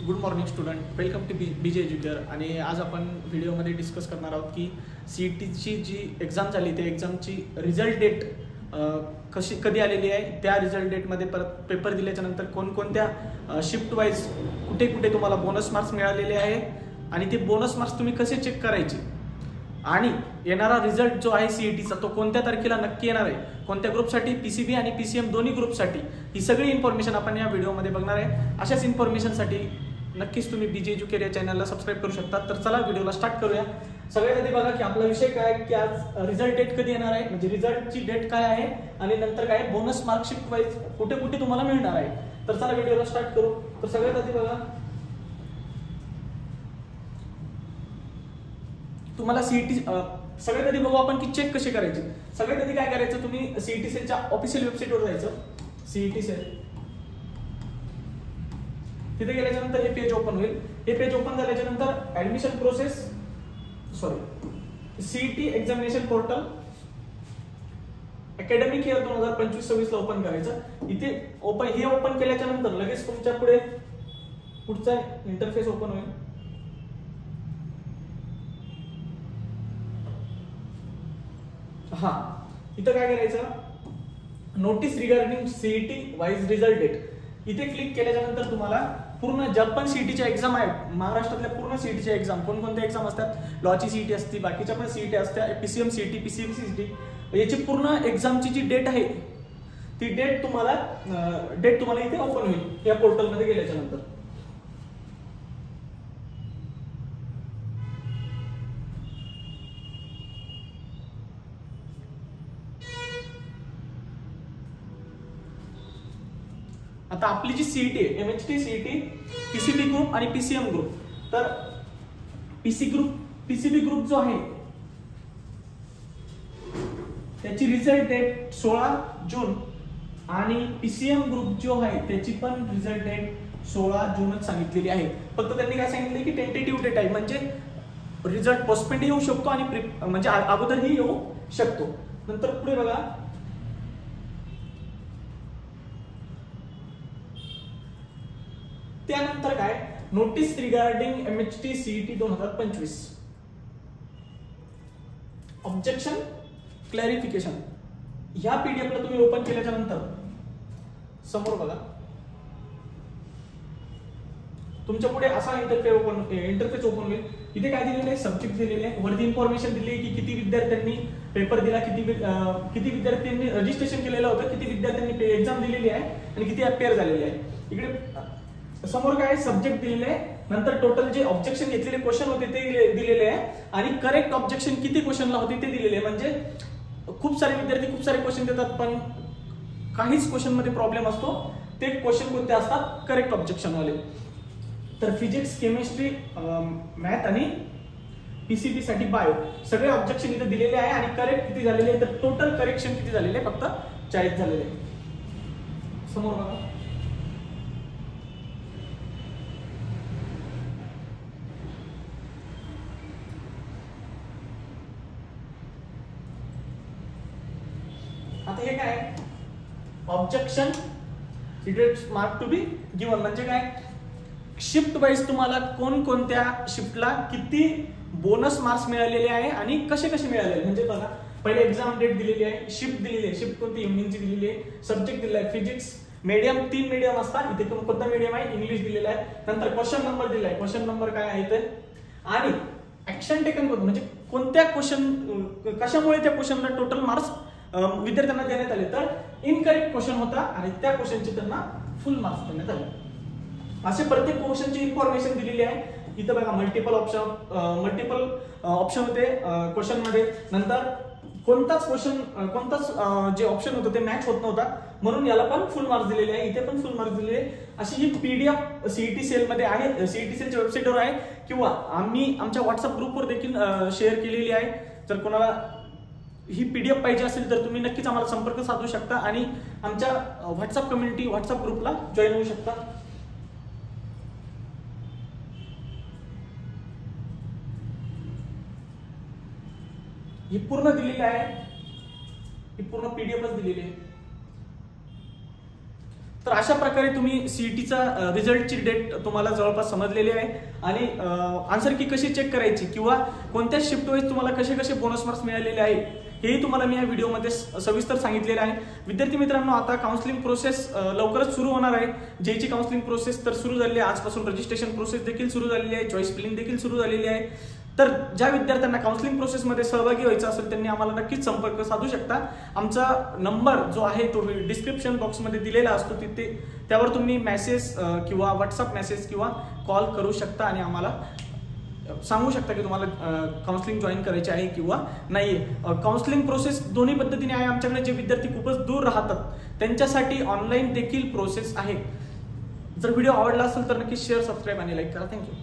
Good morning student, welcome to BJ Educare. आणि आज आपण व्हिडिओमध्ये डिस्कस करणार आहोत की CETची जी एक्झाम झाली त्या एक्झामची रिझल्ट डेट कधी आलेली आहे, त्या रिझल्ट डेटमध्ये परत पेपर दिल्याच्या नंतर कोणकोणत्या शिफ्ट वाईज कुठे कुठे तुम्हाला बोनस मार्क्स मिळालेले आहे आणि ते बोनस मार्क्स तुम्ही कसे चेक करायचे आणि येणारा रिझल्ट जो आहे CETचा तो कोणत्या तारखेला नक्की येणार आहे, कोणत्या ग्रुपसाठी, PCB आणि PCM दोन्ही ग्रुपसाठी, ही सगळी इन्फॉर्मेशन आपण या व्हिडिओमध्ये बघणार आहे. अशाच इन्फॉर्मेशनसाठी नक्कीच तुम्ही बीजे एज्युकेअर या चॅनलला सबस्क्राईब करू शकता. तर चला व्हिडिओला स्टार्ट करूया. सगळ्यात आधी बघा की आपला विषय काय आहे की आज रिझल्ट डेट कधी येणार आहे, म्हणजे रिझल्टची डेट काय आहे आणि नंतर काय बोनस मार्कशीट वाईज कुठे कुठे तुम्हाला मिळणार आहे. तर चला व्हिडिओला स्टार्ट करू. तर सगळ्यात आधी बघा तुम्हाला CET सगळ्यात आधी बघू आपण की चेक कसे करायचे. सगळ्यात आधी काय करायचं, तुम्ही CET सेलच्या ऑफिशियल वेबसाईटवर जायचं. CET सेल तिथे गेल्याच्या नंतर हे पेज ओपन होईल. हे पेज ओपन झाल्याच्या नंतर admission process CET examination portal academic year 2025-26 ला ओपन करायचं. इथे हे ओपन केल्याच्या नंतर लगेच तुमच्या पुढे पुढचा इंटरफेस ओपन होईल. इथं काय करायचं, notice regarding CET wise result date इथे क्लिक केल्याच्या नंतर तुम्हाला पूर्ण ज्या पण CETच्या एक्झाम आहेत महाराष्ट्रातल्या पूर्ण CETच्या एक्झाम कोणकोणत्या एक्झाम असतात, लॉची CET असते, बाकीच्या पण CET असतात, PCM CET, PCB CET, याची पूर्ण एक्झामची जी डेट आहे ती डेट तुम्हाला इथे ओपन होईल या पोर्टलमध्ये गेल्याच्या नंतर. आता आपली जी CET आहे MHT CET, PCB ग्रुप आणि PCM ग्रुप, तर PCB ग्रुप जो आहे त्याची रिझल्ट डेट 16 जून आणि PCM ग्रुप जो आहे त्याची पण रिझल्ट डेट 16 जूनच सांगितलेली आहे. फक्त त्यांनी काय सांगितले की टेंटेटिव्ह डेट आहे, म्हणजे रिझल्ट पोस्टपोन येऊ शकतो आणि म्हणजे अगोदरही येऊ शकतो. नंतर पुढे बघा त्यानंतर काय, notice regarding MHT CET 2025 objection clarification. ह्या PDF ला तुम्ही ओपन केल्याच्या नंतर समोर बघा तुमच्या पुढे असा इंटरफेस ओपन होईल. इथे काय दिलेले आहे, सब्जेक्ट दिलेले आहे, वरती इन्फॉर्मेशन दिली आहे की किती विद्यार्थ्यांनी पेपर दिला, किती विद्यार्थ्यांनी रजिस्ट्रेशन केलेलं होतं, किती विद्यार्थ्यांनी एक्झाम दिलेली आहे आणि किती अपेअर झालेले आहे. इकडे समोर काय सब्जेक्ट दिलेले आहे, नंतर टोटल जे ऑब्जेक्शन घेतलेले क्वेश्चन होते ते दिलेले आहे आणि करेक्ट ऑब्जेक्शन किती क्वेश्चनला होते ते दिलेले आहे. म्हणजे खूप सारे विद्यार्थी खूप सारे क्वेश्चन देतात पण काहीच क्वेश्चन मध्ये प्रॉब्लेम असतो. ते क्वेश्चन कोणते असतात, करेक्ट ऑब्जेक्शन वाले. तर फिजिक्स, केमिस्ट्री, मॅथ आणि PCB साठी बायो सगळे ऑब्जेक्शन इथे दिलेले आहे आणि करेक्ट किती झालेले आहे, तर टोटल करेक्शन किती झालेले आहे, फक्त 40 झालेले आहे. समोर बघा आता हे काय objection it mark to be given, म्हणजे काय शिफ्ट वाईज तुम्हाला कोणकोणत्या शिफ्टला किती बोनस मार्क्स मिळालेले आहे आणि कसे कसे मिळालेले. म्हणजे बघा पहिले एक्झाम डेट दिलेली आहे, शिफ्ट दिलेली आहे, शिफ्ट कोणती इव्हनिंगची दिलेली आहे, सब्जेक्ट दिलेला आहे फिजिक्स, मीडियम 3 मीडियम असतात, इथे कोणता मीडियम आहे, इंग्लिश दिलेला आहे, नंतर क्वेश्चन नंबर दिलेला आहे, क्वेश्चन नंबर काय आहे ते, आणि ऍक्शन टेकन करून म्हणजे कोणत्या क्वेश्चन कशामुळे त्या क्वेश्चनला टोटल मार्क्स विद्यार्थ्यांना देण्यात आले, तर इनकरेक्ट क्वेश्चन होता आणि त्या क्वेश्चनचे त्यांना फुल मार्क्स देण्यात आले. असे प्रत्येक क्वेश्चनची इन्फॉर्मेशन दिलेली आहे. इथं बघा मल्टिपल ऑप्शन होते क्वेश्चन मध्ये, नंतर कोणताच जे ऑप्शन होतं ते मॅच होत नव्हता म्हणून याला पण फुल मार्क्स दिलेले आहे, इथे पण फुल मार्क्स दिलेले आहे. अशी ही PDF CET सेल मध्ये आहे, CET सेलच्या वेबसाईटवर आहे किंवा आम्ही आमच्या व्हॉट्सअप ग्रुपवर देखील शेअर केलेली आहे. जर कोणाला ही PDF पाहिजे असेल तर तुम्ही नक्कीच आम्हाला संपर्क साधू शकता आणि आमच्या व्हॉट्सअप ग्रुपला जॉईन होऊ शकता. ही पूर्ण दिलेली आहे, ही पूर्ण PDF दिलेली आहे. तर अशा प्रकारे तुम्ही सीईटीचा रिझल्टची डेट तुम्हाला जवळपास समजलेली आहे आणि आन्सर की कशी चेक करायची किंवा कोणत्या शिफ्ट वाईज तुम्हाला कसे कसे बोनस मार्क्स मिळालेले आहे हेही तुम्हाला मी या व्हिडिओमध्ये सविस्तर सांगितलेलं आहे. विद्यार्थी मित्रांनो, आता काउन्सिलिंग प्रोसेस लवकरच सुरू होणार आहे. जेईची काउन्सिलिंग प्रोसेस तर सुरू झालेली आहे. आजपासून रजिस्ट्रेशन प्रोसेस देखील सुरू झालेली आहे, चॉईस फिलिंग देखील सुरू झालेली आहे. तर ज्या विद्यार्थ्यांना काउन्सिलिंग प्रोसेसमध्ये सहभागी व्हायचं असेल त्यांनी आम्हाला नक्कीच संपर्क साधू शकता. आमचा नंबर जो आहे तो डिस्क्रिप्शन बॉक्समध्ये दिलेला असतो, तिथे त्यावर तुम्ही मेसेज किंवा व्हॉट्सअप मेसेज किंवा कॉल करू शकता आणि आम्हाला सांगू शकता की तुम्हाला काउन्सिलिंग जॉईन करायची आहे किंवा नाही. काउन्सिलिंग प्रोसेस दोन्ही पद्धतीने आहे. आमच्याकडे जे विद्यार्थी खूपच दूर राहतात त्यांच्यासाठी ऑनलाईन देखील प्रोसेस आहे. जर व्हिडिओ आवडला असेल तर नक्की शेअर, सबस्क्राईब आणि लाईक करा. थँक्यू.